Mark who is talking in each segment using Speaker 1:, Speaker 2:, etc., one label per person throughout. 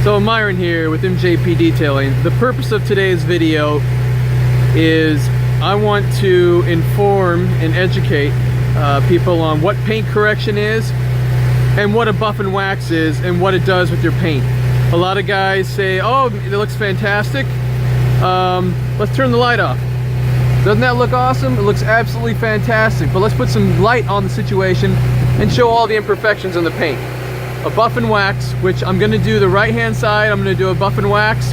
Speaker 1: So Myron here with MJP Detailing. The purpose of today's video is I want to inform and educate people on what paint correction is and what a buff and wax is and what it does with your paint. A lot of guys say, oh, it looks fantastic. Let's turn the light off. Doesn't that look awesome? It looks absolutely fantastic, but let's put some light on the situation and show all the imperfections in the paint. A buff and wax, which I'm going to do the right hand side, I'm going to do a buff and wax.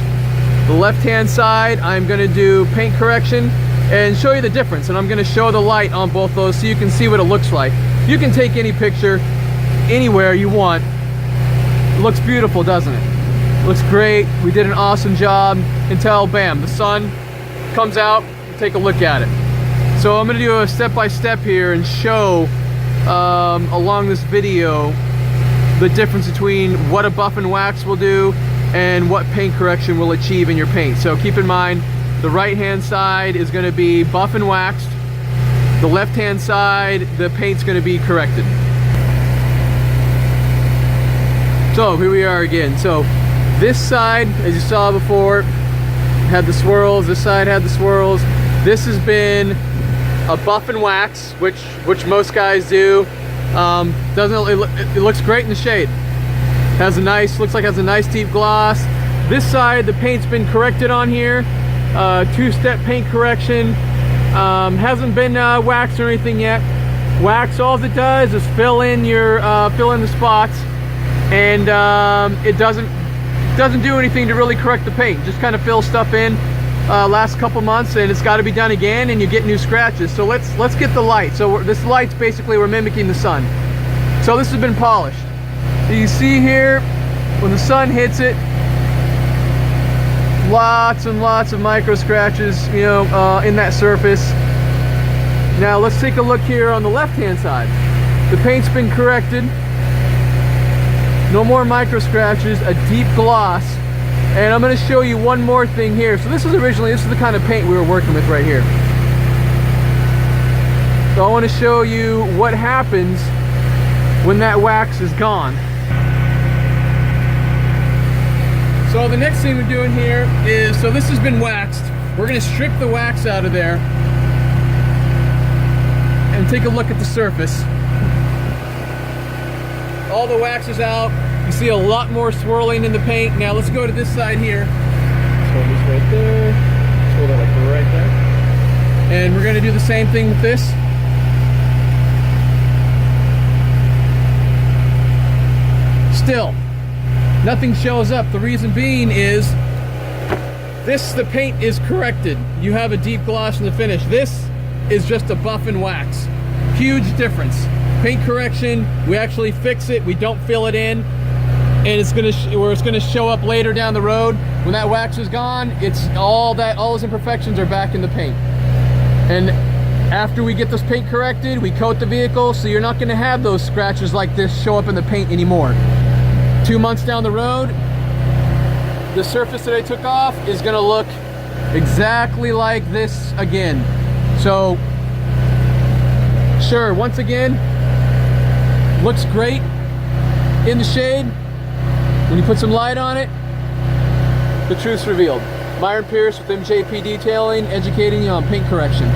Speaker 1: The left hand side, I'm going to do paint correction and show you the difference. And I'm going to show the light on both those so you can see what it looks like. You can take any picture anywhere you want. It looks beautiful, doesn't it? It looks great. We did an awesome job until, bam, the sun comes out. Take a look at it. So I'm going to do a step-by-step here and show along this video the difference between what a buff and wax will do and what paint correction will achieve in your paint. So keep in mind, the right hand side is going to be buff and waxed. The left hand side, the paint's going to be corrected. So here we are again. So this side, as you saw before, had the swirls. This side had the swirls. This has been a buff and wax, which most guys do. It looks great in the shade. Looks like it has a nice deep gloss. This side, the paint's been corrected on here. Two-step paint correction. Hasn't been waxed or anything yet. Wax, all it does is fill in the spots, and it doesn't do anything to really correct the paint. Just kind of fill stuff in. Last couple months, and it's got to be done again, and you get new scratches. So let's get the light. So this light's basically, we're mimicking the sun. So this has been polished. So you see here, when the sun hits it, lots and lots of micro scratches, in that surface. Now let's take a look here on the left hand side. The paint's been corrected. No more micro scratches, a deep gloss. And I'm going to show you one more thing here. So this is the kind of paint we were working with right here. So I want to show you what happens when that wax is gone. So the next thing we're doing here is, so this has been waxed. We're going to strip the wax out of there and take a look at the surface. All the wax is out. You see a lot more swirling in the paint. Now let's go to this side here. Let's hold this right there. Let's hold it like right there. And we're going to do the same thing with this. Still, nothing shows up. The reason being is the paint is corrected. You have a deep gloss in the finish. This is just a buff and wax. Huge difference. Paint correction, we actually fix it. We don't fill it in. And it's gonna show up later down the road when that wax is gone. It's all those imperfections are back in the paint. And after we get this paint corrected, we coat the vehicle, so you're not gonna have those scratches like this show up in the paint anymore. 2 months down the road, the surface that I took off is gonna look exactly like this again. So, sure, once again, looks great in the shade. When you put some light on it, the truth's revealed. Myron Pierce with MJP Detailing, educating you on paint correction.